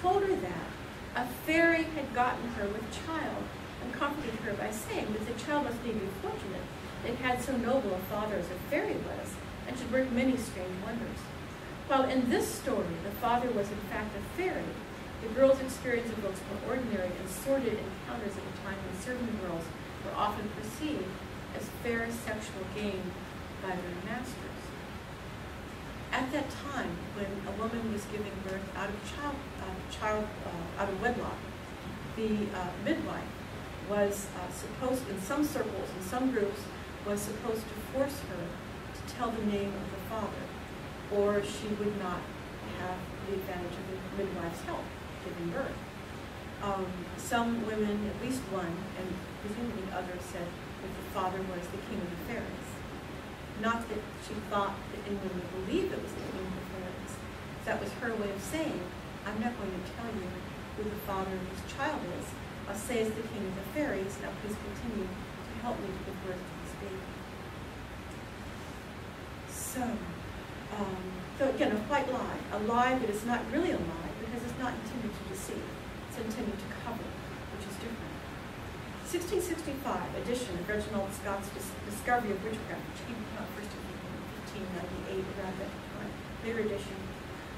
told her that a fairy had gotten her with child and comforted her by saying that the child must need to be fortunate that had so noble a father as a fairy was, and should work many strange wonders. While in this story the father was in fact a fairy, the girl's experience evokes more ordinary and sordid encounters at a time when certain girls were often perceived as fair sexual gain by their masters. At that time, when a woman was giving birth out of wedlock, the midwife was supposed, in some circles, in some groups, was supposed to force her to tell the name of the father, or she would not have the advantage of the midwife's help giving birth. Some women, at least one, and presumably others, said that the father was the king of the fairies. Not that she thought that anyone would believe it was the king of the fairies. That was her way of saying, I'm not going to tell you who the father of this child is. I'll say it's the king of the fairies. Now please continue to help me to give birth to this baby. So again, a white lie. A lie that is not really a lie because it's not intended to deceive. It's intended to cover, which is different. 1665 edition of Reginald Scott's Discovery of Witchcraft, which came out first in 1598, around that time. Later edition.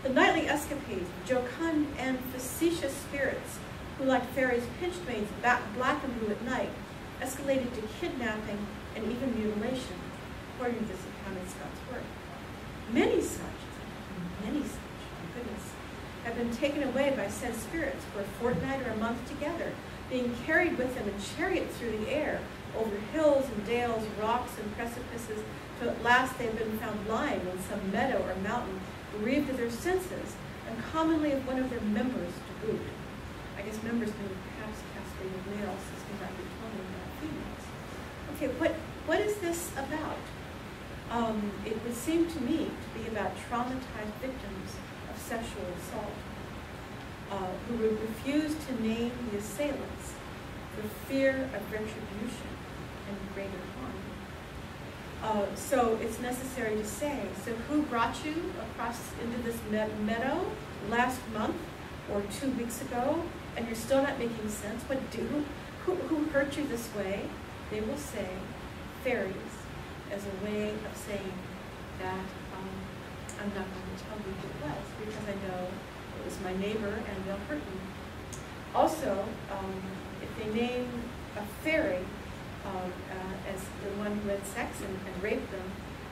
The nightly escapades of jocund and facetious spirits who, like fairies, pinched maids black and blue at night, escalated to kidnapping and even mutilation, according to this account in Scott's work. Many such, my goodness, have been taken away by said spirits for a fortnight or a month together, being carried with them in chariots through the air, over hills and dales, rocks and precipices, till at last they have been found lying in some meadow or mountain, bereaved of their senses, and commonly of one of their members to boot. I guess members being perhaps castrated males, since we might be talking about females. Okay, what is this about? It would seem to me to be about traumatized victims of sexual assault who would refuse to name the assailants for fear of retribution and greater harm. So it's necessary to say, so who brought you across into this meadow last month or 2 weeks ago, and you're still not making sense? Who hurt you this way? They will say fairies, as a way of saying that I'm not going to tell you who it was because I know it was my neighbor and they'll hurt me. Also, if they name a fairy as the one who had sex and raped them,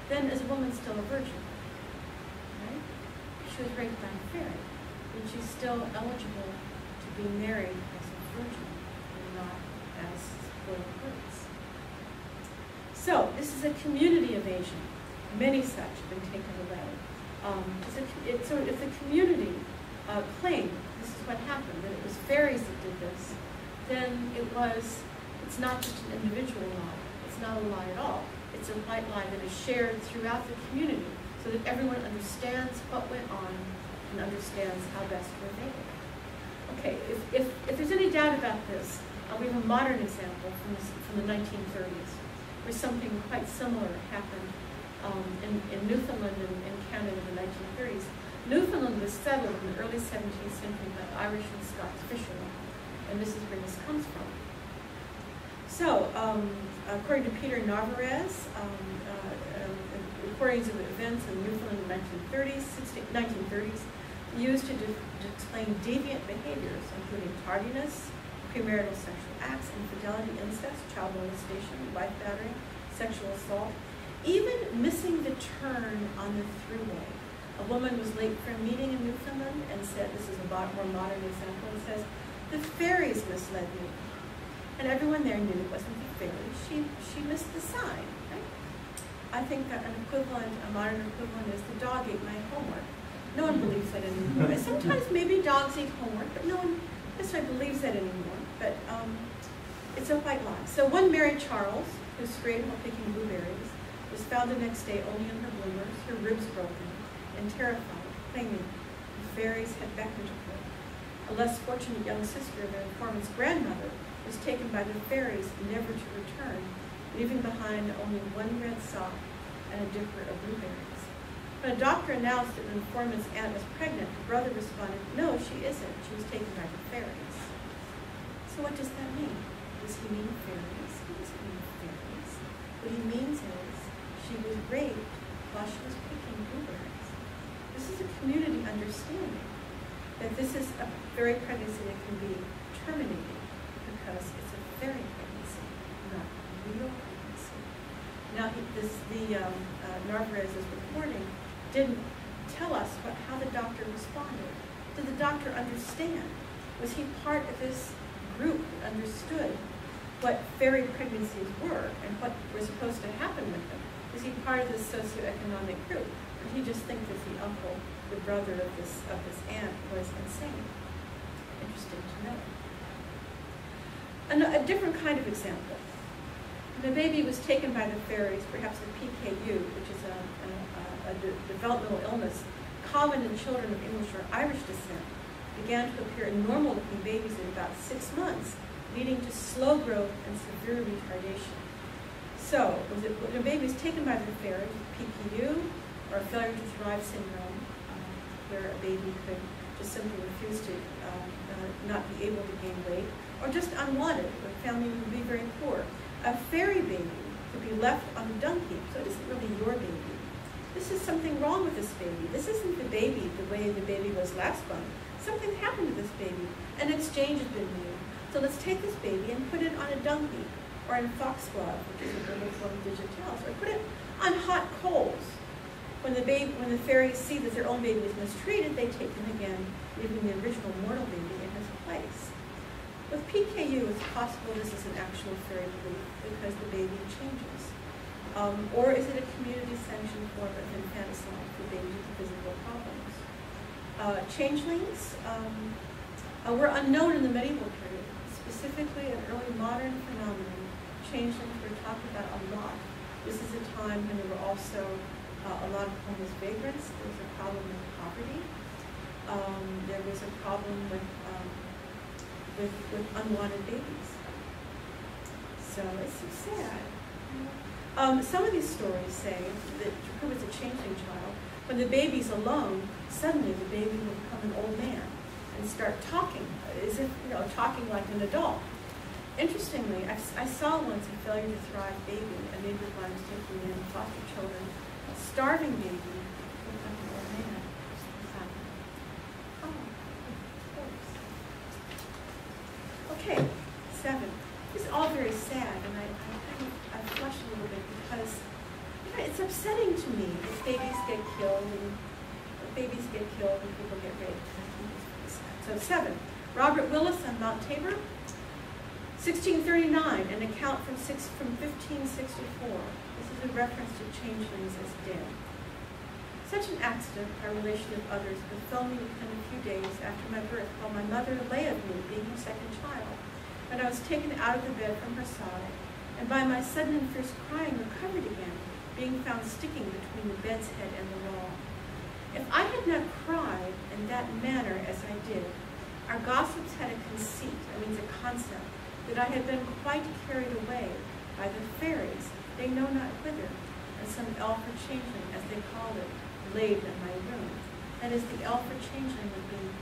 then is a woman still a virgin? Right? She was raped by a fairy, and she's still eligible to be married as a virgin and not as spoiled birds. So, this is a community evasion. Many such have been taken away. It's a community claim, this is what happened, that it was fairies that did this, then it's not just an individual lie. It's not a lie at all. It's a white lie that is shared throughout the community so that everyone understands what went on and understands how best to evade it. Okay, if there's any doubt about this, we have a modern example from the 1930s. Where something quite similar happened in Newfoundland and Canada in the 1930s. Newfoundland was settled in the early 17th century by Irish and Scots fishermen, and this is where this comes from. So, according to Peter Narvaez, recordings of events in Newfoundland in the 1930s, used to explain deviant behaviors, including tardiness, premarital sexual acts, infidelity, incest, child molestation, wife battery, sexual assault, even missing the turn on the thruway. A woman was late for a meeting in Newfoundland and said, this is a more modern example, and says, the fairies misled me. And everyone there knew it wasn't the fairies. She missed the sign, right? I think that a modern equivalent is the dog ate my homework. No one believes that anymore. Sometimes maybe dogs eat homework, but no one necessarily believes that anymore. But it's a white lie. So one Mary Charles, who strayed while picking blueberries, was found the next day only in her bloomers, her ribs broken, and terrified, claiming the fairies had beckoned to her. A less fortunate young sister of their informant's grandmother was taken by the fairies never to return, leaving behind only one red sock and a dipper of blueberries. When a doctor announced that an informant's aunt was pregnant, her brother responded, "No, she isn't. She was taken by the fairies." So what does that mean? Does he mean fairies? He doesn't mean fairies. What he means is she was raped while she was picking blueberries. This is a community understanding that this is a fairy pregnancy that can be terminated because it's a fairy pregnancy, not a real pregnancy. Now, Narvaez is reporting didn't tell us how the doctor responded. Did the doctor understand? Was he part of this group that understood what fairy pregnancies were and what was supposed to happen with them? Was he part of this socioeconomic group? Or did he just think that the uncle, the brother of this aunt, was insane? Interesting to know. A different kind of example. The baby was taken by the fairies, perhaps a PKU, which is a developmental illness common in children of English or Irish descent, began to appear in normal-looking babies at about 6 months, leading to slow growth and severe retardation. So, when a baby is taken by the fairies with PKU or a failure to thrive syndrome, where a baby could just simply refuse to not be able to gain weight, or just unwanted, the family would be very poor. A fairy baby could be left on a dung heap, so it isn't really your baby. This is something wrong with this baby. This isn't the baby the way the baby was last month. Something happened to this baby. An exchange has been made. So let's take this baby and put it on a dung heap, or in foxglove, which is a little form of digitalis, or put it on hot coals. When the fairies see that their own baby is mistreated, they take them again, leaving the original mortal baby in his place. With PKU, it's possible this is an actual fairy belief because the baby changes. Or is it a community-sanctioned form of infanticide for babies with physical problems? Changelings were unknown in the medieval period. Specifically, an early modern phenomenon, changelings were talked about a lot. This is a time when there were also a lot of homeless vagrants. There was a problem with poverty. There was a problem with unwanted babies. So it's so sad. Some of these stories say that to prove it's a changeling child, when the baby's alone, suddenly the baby will become an old man and start talking, as if, talking like an adult. Interestingly, I saw once a failure to thrive baby, a neighbor of mine was taking in foster children, a starving baby will become an old man. Oh, of course. Okay, 7. This is all very sad, and I flush a little bit because it's upsetting to me that babies get killed and people get raped. So 7. Robert Willis on Mount Tabor, 1639, an account from 1564. This is a reference to changelings as dead. Such an accident, by relation of others, befell me within a few days after my birth, while my mother lay of me, being her second child, when I was taken out of the bed from her side, and by my sudden and fierce crying recovered again, being found sticking between the bed's head and the wall. If I had not cried in that manner as I did, our gossips had a conceit, a concept, that I had been quite carried away by the fairies, they know not whither, and some elf or changeling, as they called it, laid in my room. That is, the elf or changeling would be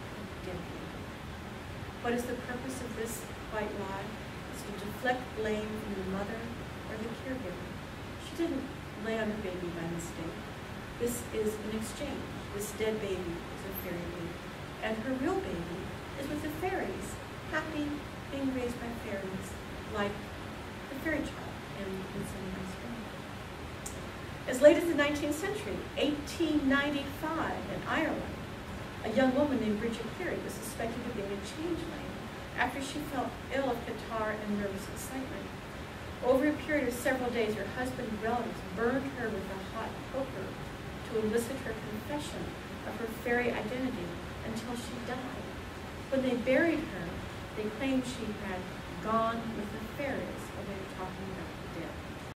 dead baby. What is the purpose of this white lie? Is to deflect blame from the mother or the caregiver. She didn't lay on her baby by mistake. This is an exchange. This dead baby is a fairy baby. And her real baby is with the fairies, happy, being raised by fairies, like the fairy child in Midsummer Night's Dream. As late as the 19th century, 1895, in Ireland, a young woman named Bridget Carey was suspected of being a changeling after she felt ill of catarrh and nervous excitement. Over a period of several days, her husband's relatives burned her with a hot poker to elicit her confession of her fairy identity until she died. When they buried her, they claimed she had gone with the fairies, a way of talking about